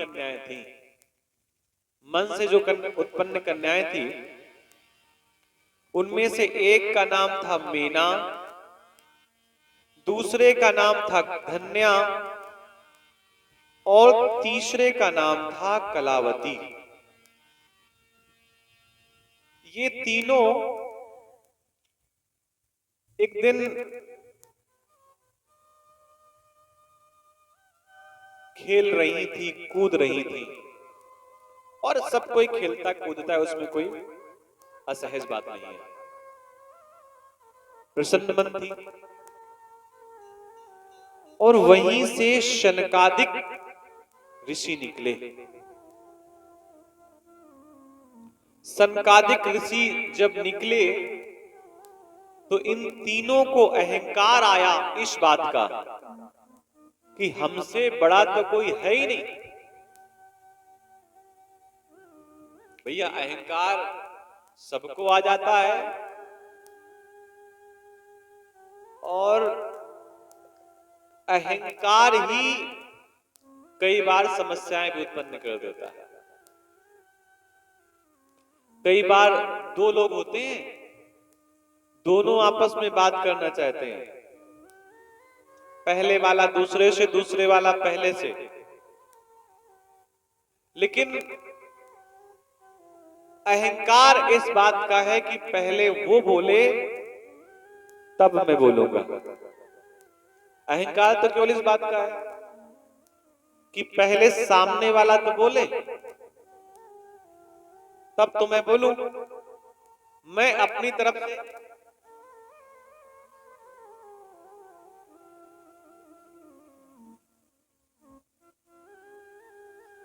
कन्याएं थी। मन से जो उत्पन्न कन्याएं थी, उनमें से एक का नाम था मीना, दूसरे का नाम था धन्या और तीसरे का नाम था कलावती। ये तीनों एक दिन खेल रही थी, कूद रही थी, और सब कोई खेलता कूदता है, उसमें कोई असहज बात नहीं है। प्रसन्न मन थी। और वहीं से शनकादिक ऋषि निकले। सनकादिक ऋषि जब निकले तो इन तीनों को अहंकार आया इस बात का कि हमसे बड़ा तो कोई है ही नहीं। भैया अहंकार सबको आ जाता है और अहंकार ही कई बार समस्याएं भी उत्पन्न कर देता है। कई बार दो लोग होते हैं, दोनों आपस में बात करना चाहते हैं, पहले वाला दूसरे से, दूसरे वाला पहले से, लेकिन अहंकार इस बात का है कि पहले वो बोले तब मैं बोलूंगा। अहंकार तो केवल इस बात का है कि पहले सामने वाला तो बोले तब तो मैं बोलूं। मैं अपनी तरफ से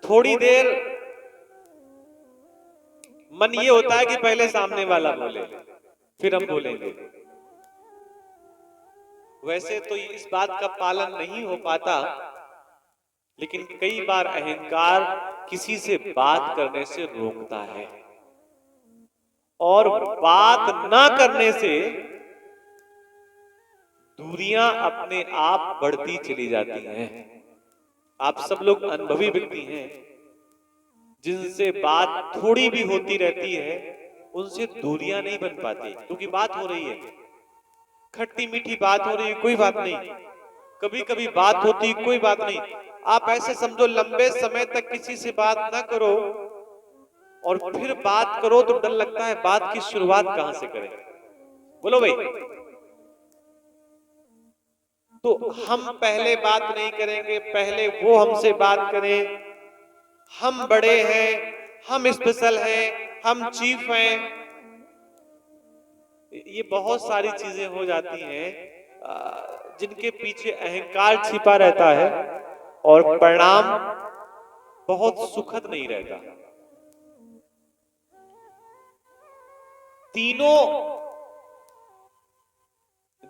थोड़ी देर मन ये होता है कि पहले सामने वाला बोले फिर हम बोलेंगे। वैसे तो इस बात का पालन नहीं हो पाता, लेकिन कई बार अहंकार किसी से बात करने से रोकता है और बात ना करने से दूरियां अपने आप बढ़ती चली जाती हैं। आप सब लोग अनुभवी व्यक्ति हैं, जिनसे बात थोड़ी भी होती रहती है उनसे दूरियां नहीं बन पाती, क्योंकि बात हो रही है, खट्टी मीठी बात हो रही है, कोई बात नहीं, कभी कभी बात होती कोई बात नहीं। आप ऐसे समझो लंबे समय तक किसी से बात ना करो और फिर बात करो तो डर लगता है बात की शुरुआत कहां से करें। बोलो भाई। तो हम पहले बात नहीं करेंगे, पहले वो हमसे बात करें, हम बड़े हैं, हम स्पेशल हैं, हम चीफ हैं, ये बहुत सारी चीजें हो जाती हैं जिनके पीछे अहंकार छिपा रहता है और परिणाम बहुत सुखद नहीं रहता। तीनों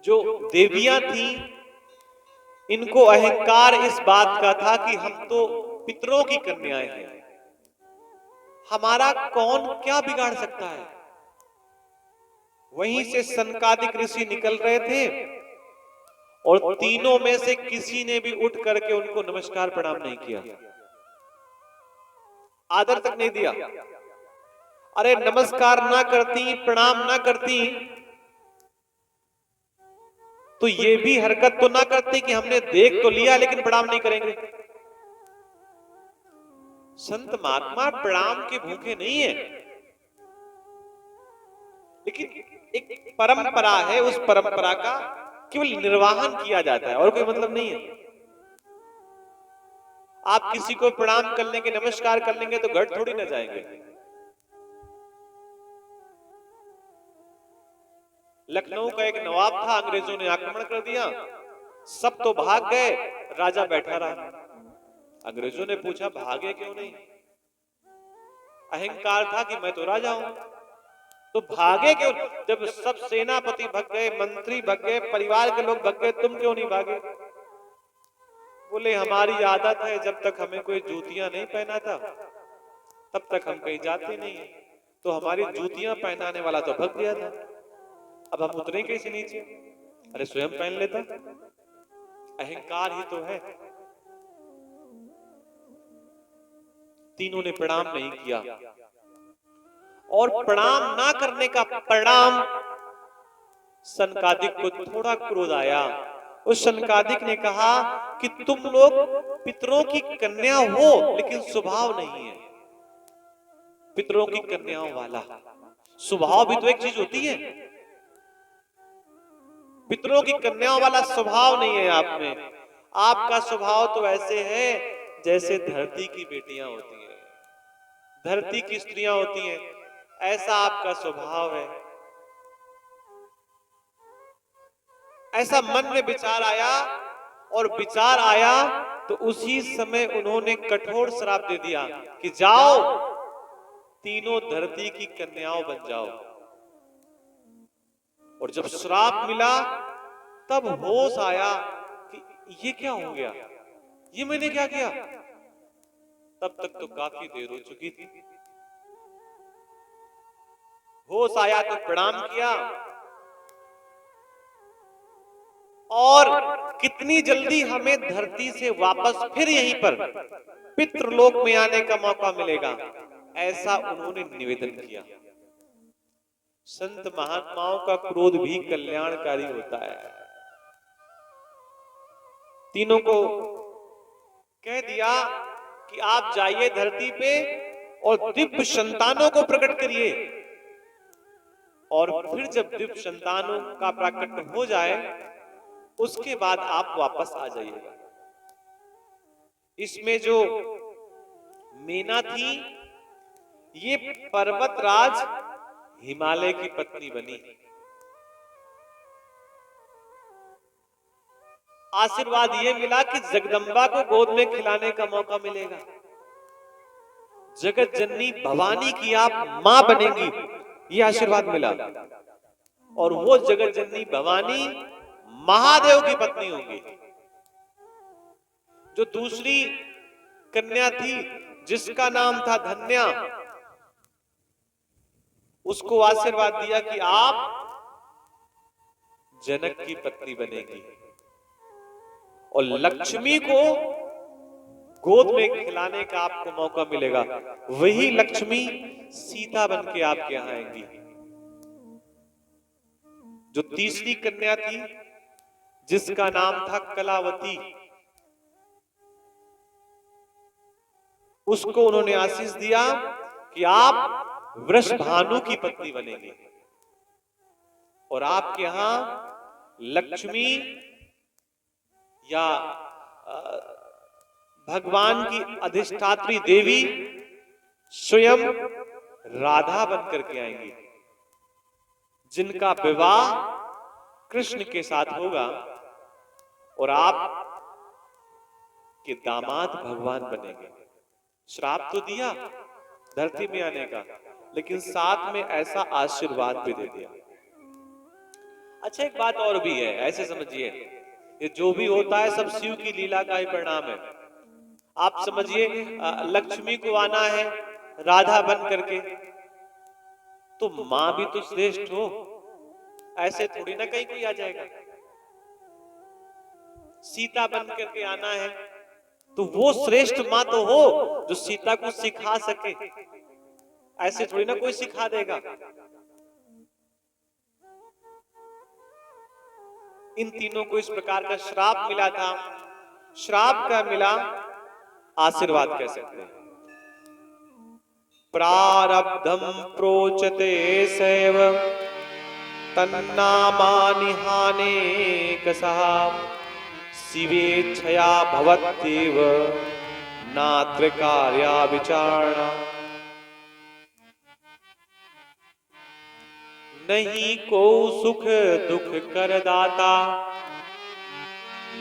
जो देवियां थी, इनको अहंकार इस बात का था कि हम तो पितरों की कन्याएं हैं, हमारा कौन क्या बिगाड़ सकता है। वहीं से सनकादिक ऋषि निकल रहे थे और तीनों में से किसी ने भी उठ करके उनको नमस्कार प्रणाम नहीं किया, आदर तक नहीं दिया। अरे नमस्कार ना करती, प्रणाम ना करती तो ये भी हरकत तो ना करती कि हमने देख तो लिया लेकिन प्रणाम नहीं करेंगे। संत महात्मा प्रणाम के भूखे नहीं है, लेकिन एक परंपरा है, उस परंपरा का केवल निर्वाहन किया जाता है और कोई मतलब नहीं है। आप किसी को प्रणाम कर लेंगे, नमस्कार कर लेंगे तो घट थोड़ी ना जाएंगे। लखनऊ का एक नवाब था, अंग्रेजों ने आक्रमण कर दिया, सब तो भाग गए, राजा बैठा रहा। अंग्रेजों ने पूछा भागे क्यों नहीं? अहंकार था कि मैं तो राजा हूं, तो भागे क्यों? जब सब सेनापति भग गए, मंत्री भग गए, परिवार के लोग भग गए, तुम क्यों नहीं भागे? बोले हमारी आदत है, जब तक हमें कोई जूतियां नहीं पहनाता तब तक हम कहीं जाते नहीं, तो हमारी जूतियां पहनाने वाला तो भग गया था, अब हम उतरे कैसे नीचे? अरे स्वयं पहन लेता। अहंकार ही तो है। तीनों ने प्रणाम नहीं किया और प्रणाम ना करने का परिणाम सनकादिक को थोड़ा क्रोध आया। उस सनकादिक ने कहा कि तुम लोग पितरों की कन्या हो लेकिन स्वभाव नहीं है पितरों की कन्याओं वाला। स्वभाव भी तो एक चीज होती है, पितरों की कन्याओं वाला स्वभाव नहीं है आप में। आपका स्वभाव तो ऐसे है जैसे धरती की बेटियां होती हैं, धरती की स्त्रियां होती हैं, ऐसा आपका स्वभाव है। ऐसा मन में विचार आया और विचार आया तो उसी समय उन्होंने कठोर श्राप दे दिया कि जाओ तीनों धरती की कन्याओं बन जाओ। और जब श्राप मिला तब होश आया कि ये क्या हो गया, ये मैंने क्या किया। तब तक तो काफी देर हो चुकी थी। होश आया तो प्रणाम किया और कितनी जल्दी हमें धरती से वापस फिर यहीं पर पितृलोक में आने का मौका मिलेगा, ऐसा उन्होंने निवेदन किया। संत महात्माओं का क्रोध भी कल्याणकारी होता है। तीनों को कह दिया कि आप जाइए धरती पे और दिव्य संतानों को प्रकट करिए और फिर जब दिव्य संतानों का प्रकट हो जाए उसके बाद आप वापस आ जाइएगा। इसमें जो मीना थी ये पर्वतराज हिमालय की पत्नी बनी। आशीर्वाद ये मिला कि जगदम्बा को गोद में खिलाने का मौका मिलेगा। जगत जननी भवानी की आप मां बनेंगी, ये आशीर्वाद मिला। और वो जगत जननी भवानी महादेव की पत्नी होंगी। जो दूसरी कन्या थी जिसका नाम था धन्या, उसको आशीर्वाद दिया कि आप जनक की पत्नी बनेगी और लक्ष्मी को गोद में खिलाने का आपको मौका मिलेगा। वही लक्ष्मी सीता बन के आपके यहां आएंगी। जो तीसरी कन्या थी जिसका नाम था कलावती, उसको उन्होंने आशीष दिया कि आप वृषभानु की पत्नी बनेंगे और आपके यहां लक्ष्मी या भगवान की अधिष्ठात्री देवी स्वयं राधा बनकर के आएंगी, जिनका विवाह कृष्ण के साथ होगा और आप के दामाद भगवान बनेंगे। श्राप तो दिया धरती में आने का, लेकिन साथ में ऐसा आशीर्वाद भी दे दिया। अच्छा, एक बात और भी है, ऐसे समझिए ये जो भी होता है सब शिव की लीला का ही परिणाम है। आप समझिए लक्ष्मी को आना है राधा बन करके, तो मां भी तो श्रेष्ठ हो, ऐसे थोड़ी ना कहीं कोई आ जाएगा। सीता बन करके आना है तो वो श्रेष्ठ मां तो हो जो सीता को सिखा सके, ऐसे थोड़ी ना कोई सिखा देगा। इन तीनों को इस प्रकार का श्राप मिला था। श्राप का मिला, आशीर्वाद कह सकते हैं। प्रारब्धम प्रोचते सैव तन्नामानि हानेकसः शिवेच्छया भवत्येव नात्र कार्या विचारणा। नहीं को सुख दुख कर दाता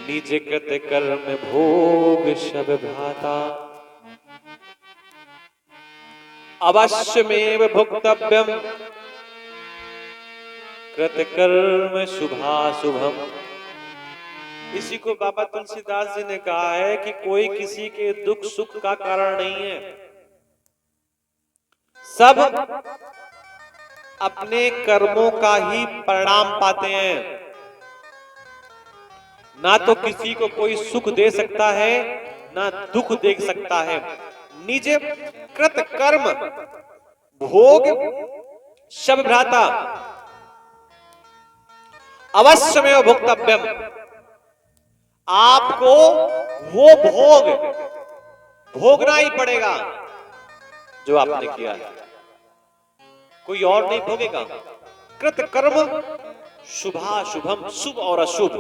निज कृत कर्म भोग शब भ्राता। अवश्यमेव भुक्तव्यम कृत कर्म शुभाशुभम। इसी को बाबा तुलसीदास जी ने कहा है कि कोई किसी के दुख सुख का कारण नहीं है, सब अपने कर्मों का ही परिणाम पाते हैं। ना तो किसी को कोई सुख दे सकता है ना दुख दे सकता है, निज कृत कर्म भोग शब भ्राता अवश्य में भोक्तव्यम। आपको वो भोग भोगना ही पड़ेगा जो आपने किया है, कोई और नहीं भोगेगा। कृत कर्म शुभाशुभम, शुभ और अशुभ।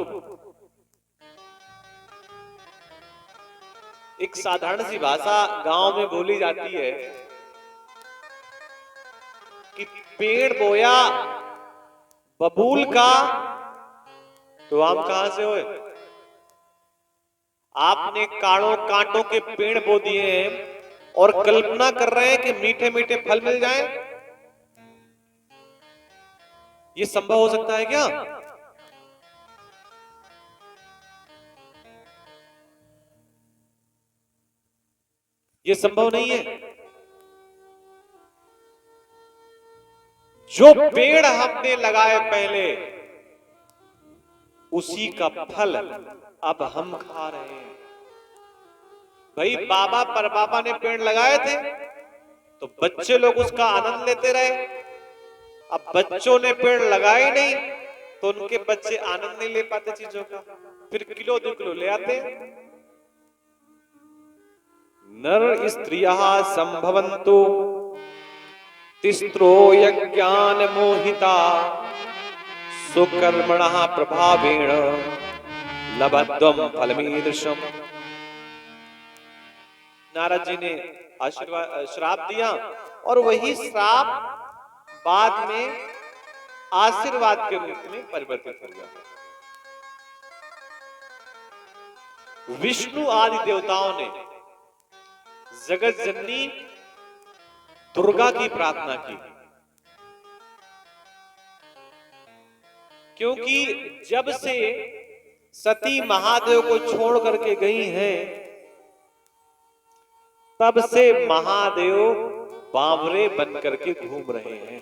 एक साधारण सी भाषा गांव में बोली जाती है कि पेड़ बोया बबूल का तो आम कहां से होए। आपने कांटों के पेड़ बो दिए हैं और कल्पना कर रहे हैं कि मीठे मीठे फल मिल जाएं। ये संभव हो सकता है क्या? ये संभव नहीं है। जो पेड़ हमने लगाए पहले, उसी का फल अब हम खा रहे हैं। भाई बाबा परबाबा ने पेड़ लगाए थे तो बच्चे लोग उसका आनंद लेते रहे। अब बच्चों ने पेड़ लगाए नहीं तो उनके बच्चे आनंद नहीं ले पाते चीजों का, फिर किलो 2 किलो ले आते हैं। नर स्त्रियः संभवन्तु तिस्रो यज्ञान मोहिता सुकर्मणः प्रभावेण लभध्वं फलमीदृशम्। नारद जी ने आशीर्वाद श्राप दिया और वही श्राप बाद में आशीर्वाद के रूप में परिवर्तित हो गया। विष्णु आदि देवताओं ने जगत जननी दुर्गा की प्रार्थना की, क्योंकि जब से सती महादेव को छोड़ करके गई हैं, तब से महादेव बावरे बन करके घूम रहे हैं।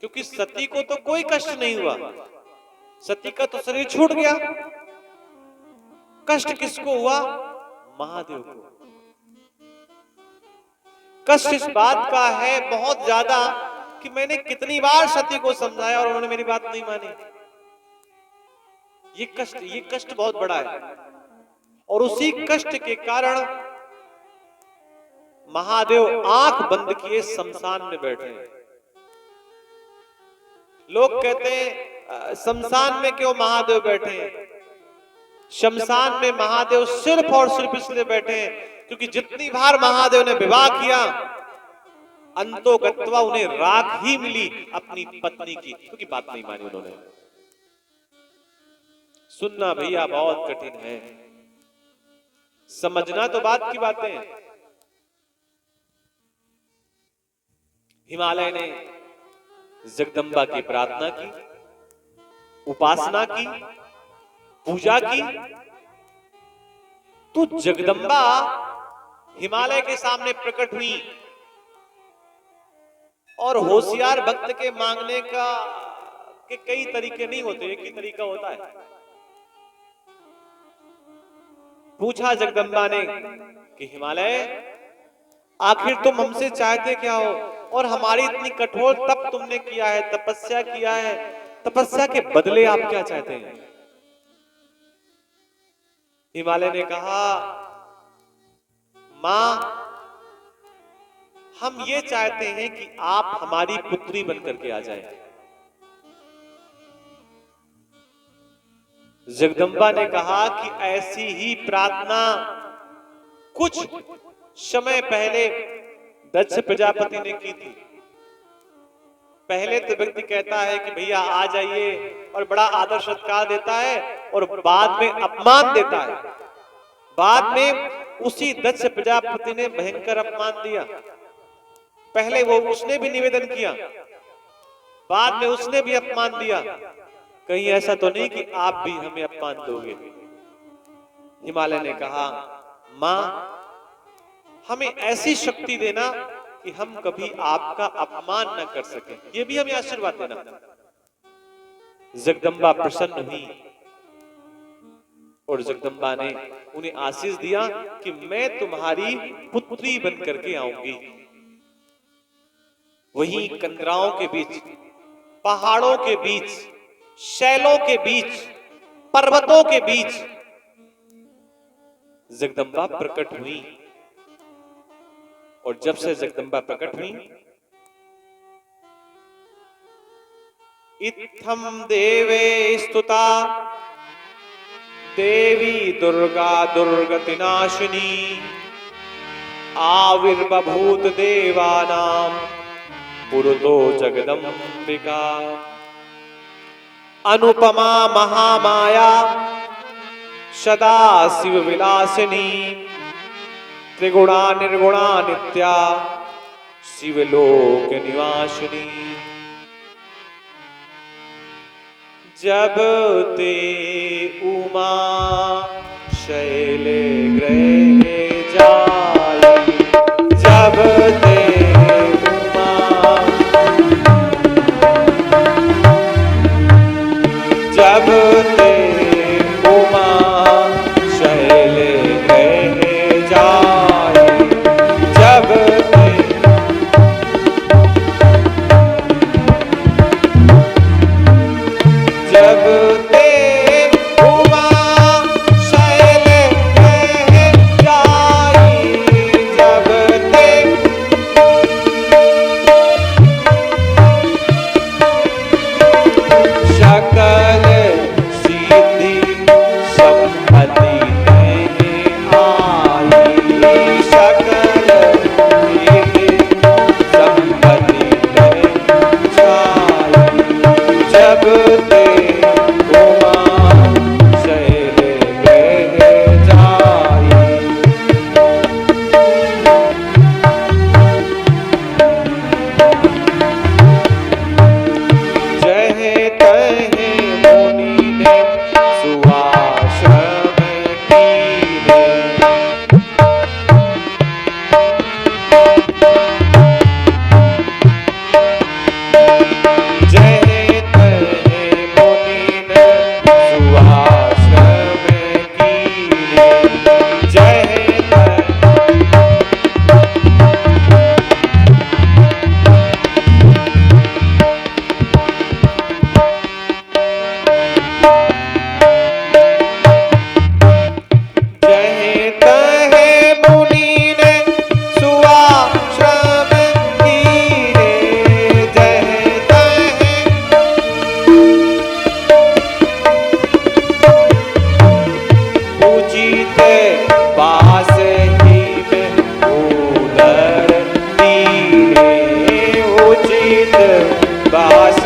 क्योंकि सती को तो कोई कष्ट नहीं हुआ, सती का तो शरीर छूट गया। कष्ट किसको हुआ? महादेव को। कष्ट इस बात का है बहुत ज्यादा कि मैंने कितनी बार सती को समझाया और उन्होंने मेरी बात नहीं मानी। ये कष्ट बहुत बड़ा है और उसी कष्ट के कारण महादेव आंख बंद किए शमशान में बैठे हैं। लोग कहते हैं शमशान में क्यों महादेव बैठे हैं? शमशान में महादेव सिर्फ और सिर्फ इसलिए बैठे हैं क्योंकि जितनी बार महादेव ने विवाह किया, अंतोगत्वा उन्हें राख ही मिली अपनी पत्नी की, क्योंकि बात नहीं मानी उन्होंने। सुनना भैया बहुत कठिन है, समझना तो बात की बातें हैं। हिमालय ने जगदम्बा की प्रार्थना की, उपासना की, पूजा की, तो जगदम्बा हिमालय के सामने प्रकट हुई और होशियार भक्त के मांगने का के कई तरीके नहीं होते, एक ही तरीका होता है। पूछा जगदम्बा ने कि हिमालय, आखिर तुम हमसे चाहते क्या हो और हमारी इतनी कठोर तप तुमने किया है, तपस्या किया है, तपस्या के बदले आप क्या चाहते हैं? हिमालय ने कहा, मां, हम ये चाहते हैं कि आप हमारी पुत्री बनकर के आ जाएं। जगदम्बा ने कहा कि ऐसी ही प्रार्थना कुछ समय पहले दक्ष प्रजापति ने की थी। पहले तो व्यक्ति कहता है कि भैया आ जाइए और बड़ा आदर सत्कार देता है और बाद में अपमान देता है। बाद में उसी दक्ष प्रजापति ने भयंकर अपमान दिया। पहले उसने भी निवेदन किया, बाद में उसने भी अपमान दिया। कहीं ऐसा तो नहीं कि आप भी हमें अपमान दोगे? हिमालय ने कहा, मां, हमें ऐसी शक्ति देना कि हम कभी आपका अपमान न कर सकें, ये भी हमें आशीर्वाद देना। जगदम्बा प्रसन्न हुई और जगदम्बा ने उन्हें आशीष दिया कि मैं तुम्हारी पुत्री बन करके आऊंगी। वहीं कंदराओं के बीच, पहाड़ों के बीच, शैलों के बीच, पर्वतों के बीच जगदम्बा प्रकट हुई। और जब से जगदम्बा प्रकट हुई, इत्थम देवे स्तुता देवी दुर्गा दुर्गतिनाशिनी आविर्बभूत देवानां पुरतो जगदम्बिका अनुपमा महामाया सदा शिव विलासिनी त्रिगुणा निर्गुणा नित्या शिवलोक निवासिनी। जब ते उमा शैले ग्रहे जाए, जब ते उमा, जब ते उमा शैले ग्रहे जाए, जब ते, जब ते उमा शैले ग्रहे जाए, जब ते, सकल सिद्धि संपत्ति में आई, सकल सिद्धि संपत्ति में छाई, जब ते उमा शैले ग्रहे जाई। जहे तहे मुनि ने सुआश्रम कीने, जहे तहे मुनि ने सुआश्रम कीने, जहे तहे, जहे तहे मुनि ने सुआश्रम कीने, जहे तहे, उचित बास ही में उदर दीने, उचित बास